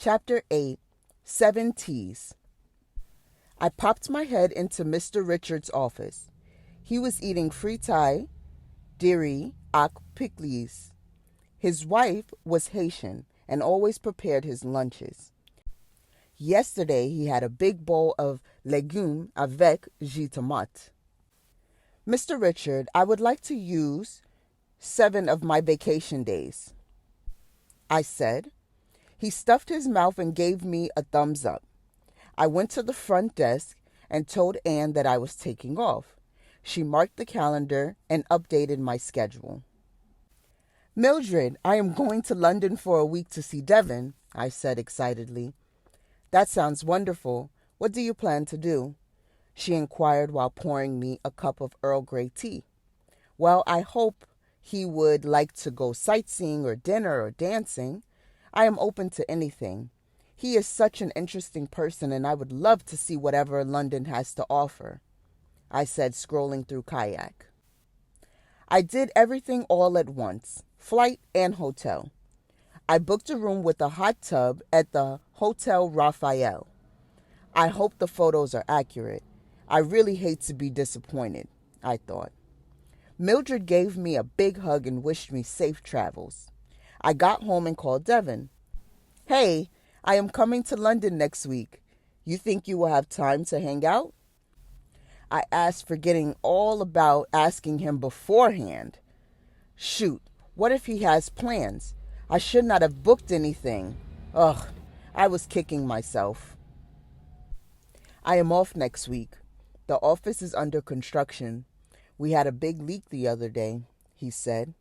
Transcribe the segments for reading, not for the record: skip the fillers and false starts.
Chapter 8, 7 T's. I popped my head into Mr. Richards' office. He was eating fritai, diri, ak pickles. His wife was Haitian and always prepared his lunches. Yesterday he had a big bowl of légumes avec jus tomate. Mr. Richard, I would like to use 7 of my vacation days, I said. He stuffed his mouth and gave me a thumbs up. I went to the front desk and told Anne that I was taking off. She marked the calendar and updated my schedule. Mildred, I am going to London for a week to see Devon, I said excitedly. That sounds wonderful. What do you plan to do? She inquired while pouring me a cup of Earl Grey tea. Well, I hope he would like to go sightseeing or dinner or dancing. I am open to anything. He is such an interesting person, and I would love to see whatever London has to offer, I said, scrolling through Kayak. I did everything all at once, flight and hotel. I booked a room with a hot tub at the Hotel Raphael. I hope the photos are accurate. I really hate to be disappointed, I thought. Mildred gave me a big hug and wished me safe travels. I got home and called Devon. Hey, I am coming to London next week. You think you will have time to hang out? I asked, forgetting all about asking him beforehand. Shoot, what if he has plans? I should not have booked anything. Ugh, I was kicking myself. I am off next week. The office is under construction. We had a big leak the other day, he said.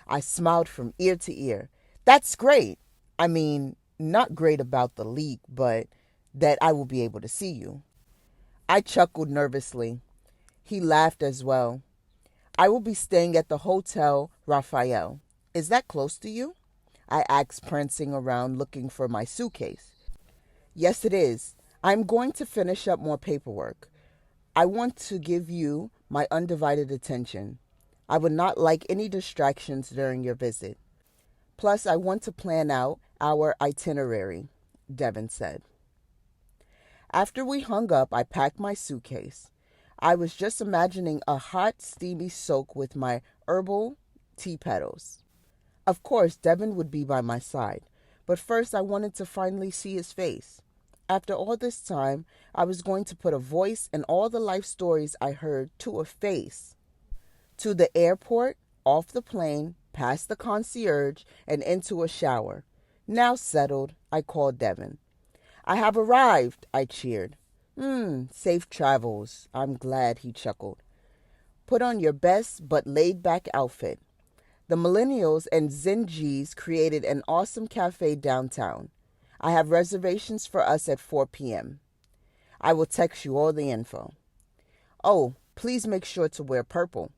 I smiled from ear to ear. That's great. I mean, not great about the leak, but that I will be able to see you. I chuckled nervously. He laughed as well. I will be staying at the Hotel Raphael. Is that close to you? I asked, prancing around looking for my suitcase. Yes, it is. I'm going to finish up more paperwork. I want to give you my undivided attention. I would not like any distractions during your visit. Plus, I want to plan out our itinerary, Devon said. After we hung up, I packed my suitcase. I was just imagining a hot, steamy soak with my herbal tea petals. Of course, Devon would be by my side, but first I wanted to finally see his face. After all this time, I was going to put a voice in all the life stories I heard to a face. To the airport, off the plane, past the concierge, and into a shower. Now settled, I called Devon. I have arrived, I cheered. Safe travels. I'm glad, he chuckled. Put on your best but laid-back outfit. The Millennials and Zenjis created an awesome cafe downtown. I have reservations for us at 4 p.m. I will text you all the info. Oh, please make sure to wear purple.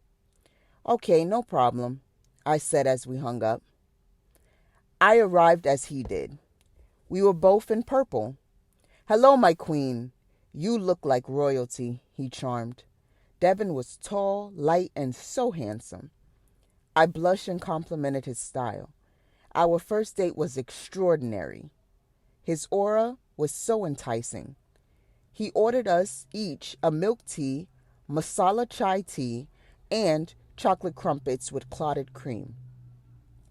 Okay, no problem, I said as we hung up. I arrived as he did. We were both in purple. Hello, my queen. You look like royalty, he charmed. Devon was tall, light, and so handsome. I blushed and complimented his style. Our first date was extraordinary. His aura was so enticing. He ordered us each a milk tea, masala chai tea, and chocolate crumpets with clotted cream.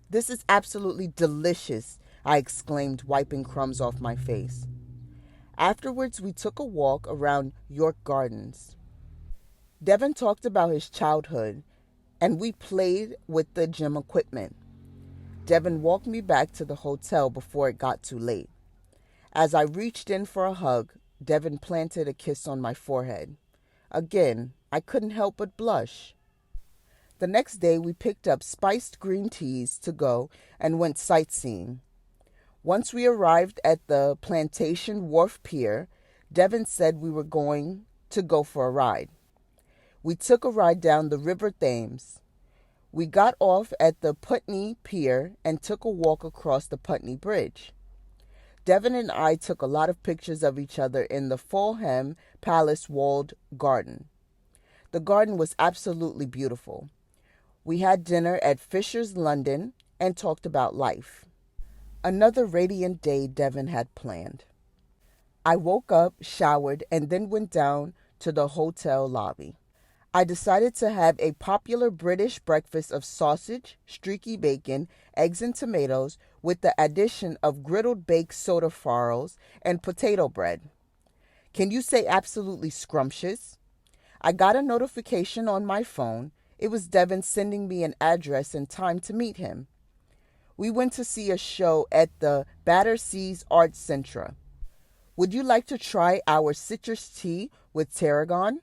This is absolutely delicious, I exclaimed, wiping crumbs off my face. Afterwards, we took a walk around York Gardens. Devon talked about his childhood, and we played with the gym equipment. Devon walked me back to the hotel before it got too late. As I reached in for a hug, Devon planted a kiss on my forehead. Again, I couldn't help but blush. The next day, we picked up spiced green teas to go and went sightseeing. Once we arrived at the Plantation Wharf Pier, Devon said we were going to go for a ride. We took a ride down the River Thames. We got off at the Putney Pier and took a walk across the Putney Bridge. Devon and I took a lot of pictures of each other in the Fulham Palace walled garden. The garden was absolutely beautiful. We had dinner at Fisher's London and talked about life. Another radiant day Devon had planned. I woke up, showered, and then went down to the hotel lobby. I decided to have a popular British breakfast of sausage, streaky bacon, eggs and tomatoes with the addition of griddled baked soda farls and potato bread. Can you say absolutely scrumptious? I got a notification on my phone. It was Devon sending me an address and time to meet him. We went to see a show at the Batterseas Arts Centre. Would you like to try our citrus tea with tarragon?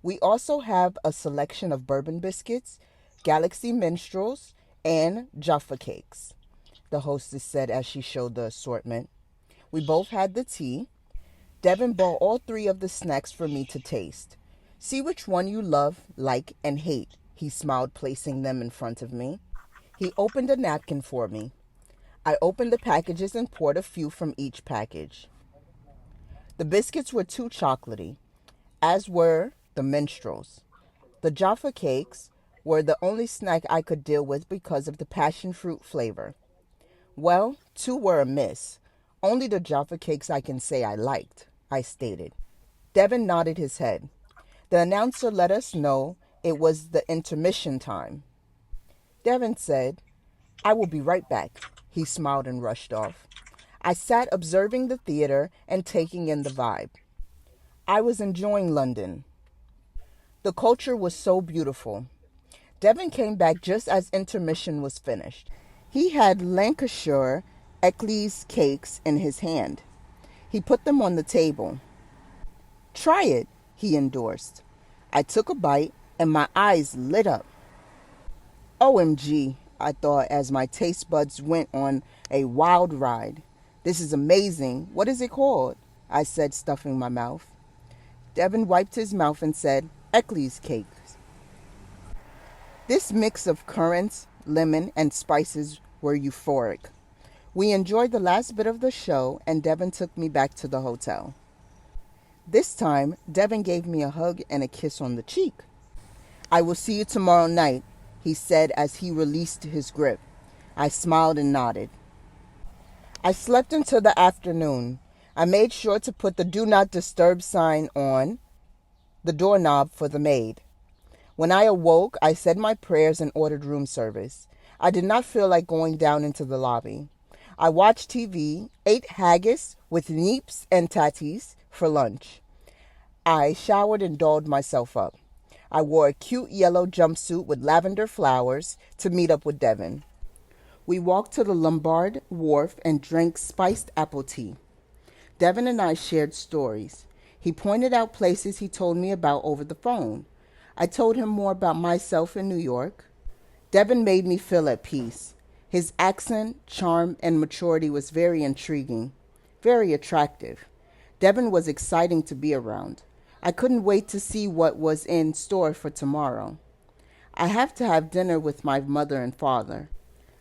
We also have a selection of bourbon biscuits, Galaxy Minstrels, and Jaffa cakes, the hostess said as she showed the assortment. We both had the tea. Devon bought all three of the snacks for me to taste. See which one you love, like, and hate, he smiled, placing them in front of me. He opened a napkin for me. I opened the packages and poured a few from each package. The biscuits were too chocolatey, as were the minstrels. The Jaffa cakes were the only snack I could deal with because of the passion fruit flavor. Well, two were a miss. Only the Jaffa cakes I can say I liked, I stated. Devon nodded his head. The announcer let us know it was the intermission time. Devon said, "I will be right back." He smiled and rushed off. I sat observing the theater and taking in the vibe. I was enjoying London. The culture was so beautiful. Devon came back just as intermission was finished. He had Lancashire Eccles cakes in his hand. He put them on the table. "Try it," he endorsed. I took a bite and my eyes lit up. OMG, I thought as my taste buds went on a wild ride. "This is amazing. What is it called?" I said, stuffing my mouth. Devon wiped his mouth and said, "Eccles cakes." This mix of currants, lemon, and spices were euphoric. We enjoyed the last bit of the show, and Devon took me back to the hotel. This time, Devon gave me a hug and a kiss on the cheek. "I will see you tomorrow night," he said as he released his grip. I smiled and nodded. I slept until the afternoon. I made sure to put the Do Not Disturb sign on the doorknob for the maid. When I awoke, I said my prayers and ordered room service. I did not feel like going down into the lobby. I watched TV, ate haggis with neeps and tatties for lunch. I showered and dolled myself up. I wore a cute yellow jumpsuit with lavender flowers to meet up with Devon. We walked to the Lombard Wharf and drank spiced apple tea. Devon and I shared stories. He pointed out places he told me about over the phone. I told him more about myself in New York. Devon made me feel at peace. His accent, charm, and maturity was very intriguing, very attractive. Devon was exciting to be around. I couldn't wait to see what was in store for tomorrow. I have to have dinner with my mother and father.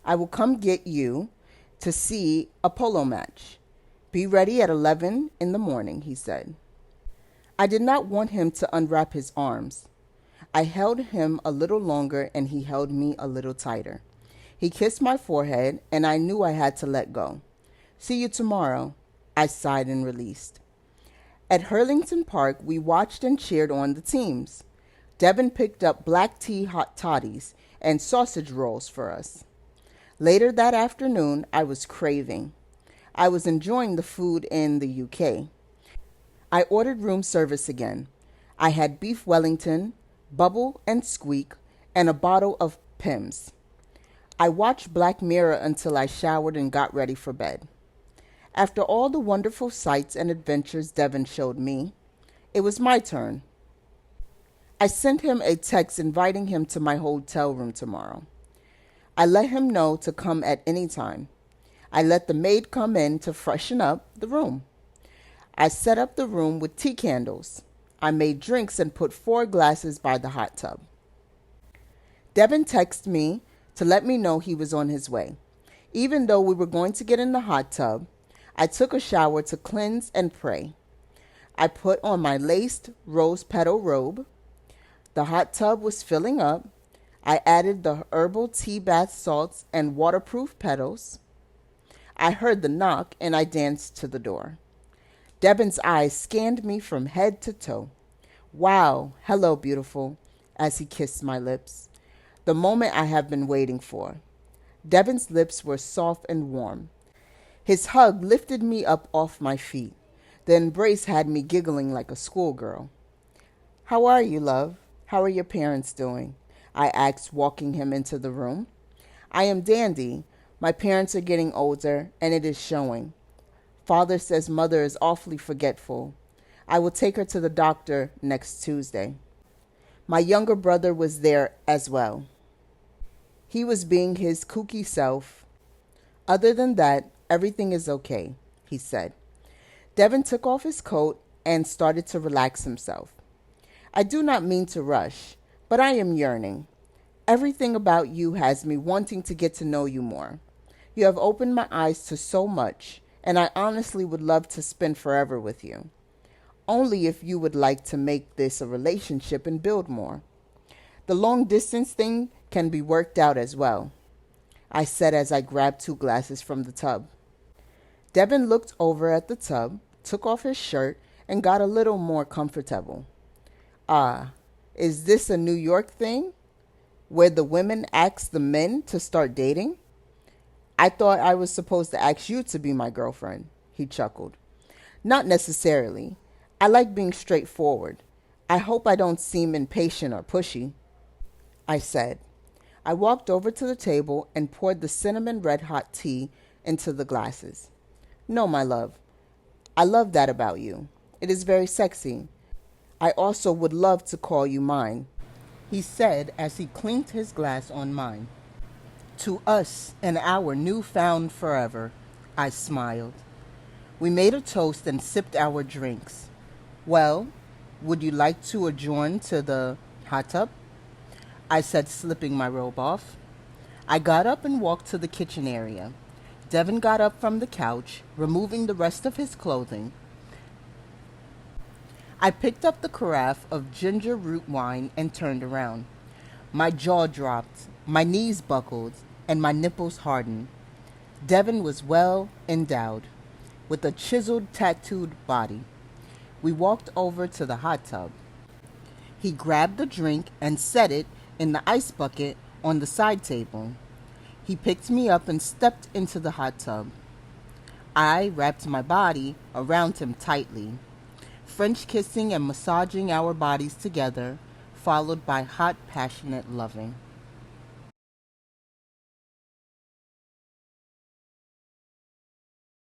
I will come get you to see a polo match. Be ready at 11 in the morning, he said. I did not want him to unwrap his arms. I held him a little longer and he held me a little tighter. He kissed my forehead and I knew I had to let go. "See you tomorrow," I sighed and released. At Hurlington Park, we watched and cheered on the teams. Devon picked up black tea hot toddies and sausage rolls for us. Later that afternoon, I was craving. I was enjoying the food in the UK. I ordered room service again. I had beef Wellington, bubble and squeak, and a bottle of Pimm's. I watched Black Mirror until I showered and got ready for bed. After all the wonderful sights and adventures Devon showed me, it was my turn. I sent him a text inviting him to my hotel room tomorrow. I let him know to come at any time. I let the maid come in to freshen up the room. I set up the room with tea candles. I made drinks and put 4 glasses by the hot tub. Devon texted me to let me know he was on his way. Even though we were going to get in the hot tub, I took a shower to cleanse and pray. I put on my laced rose petal robe. The hot tub was filling up. I added the herbal tea bath salts and waterproof petals. I heard the knock and I danced to the door. Devon's eyes scanned me from head to toe. Wow, hello, beautiful, as he kissed my lips. The moment I have been waiting for. Devon's lips were soft and warm. His hug lifted me up off my feet. The embrace had me giggling like a schoolgirl. How are you, love? How are your parents doing? I asked, walking him into the room. I am dandy. My parents are getting older, and it is showing. Father says mother is awfully forgetful. I will take her to the doctor next Tuesday. My younger brother was there as well. He was being his kooky self. Other than that, everything is okay, he said. Devon took off his coat and started to relax himself. I do not mean to rush, but I am yearning. Everything about you has me wanting to get to know you more. You have opened my eyes to so much, and I honestly would love to spend forever with you. Only if you would like to make this a relationship and build more. The long distance thing can be worked out as well, I said as I grabbed 2 glasses from the tub. Devon looked over at the tub, took off his shirt, and got a little more comfortable. Ah, is this a New York thing, where the women ask the men to start dating? I thought I was supposed to ask you to be my girlfriend, he chuckled. Not necessarily. I like being straightforward. I hope I don't seem impatient or pushy, I said. I walked over to the table and poured the cinnamon red-hot tea into the glasses. No, my love. I love that about you. It is very sexy. I also would love to call you mine, he said as he clinked his glass on mine. To us and our newfound forever, I smiled. We made a toast and sipped our drinks. Well, would you like to adjourn to the hot tub? I said, slipping my robe off. I got up and walked to the kitchen area. Devon got up from the couch, removing the rest of his clothing. I picked up the carafe of ginger root wine and turned around. My jaw dropped, my knees buckled, and my nipples hardened. Devon was well endowed, with a chiseled, tattooed body. We walked over to the hot tub. He grabbed the drink and set it in the ice bucket on the side table. He picked me up and stepped into the hot tub. I wrapped my body around him tightly, French kissing and massaging our bodies together, followed by hot, passionate loving.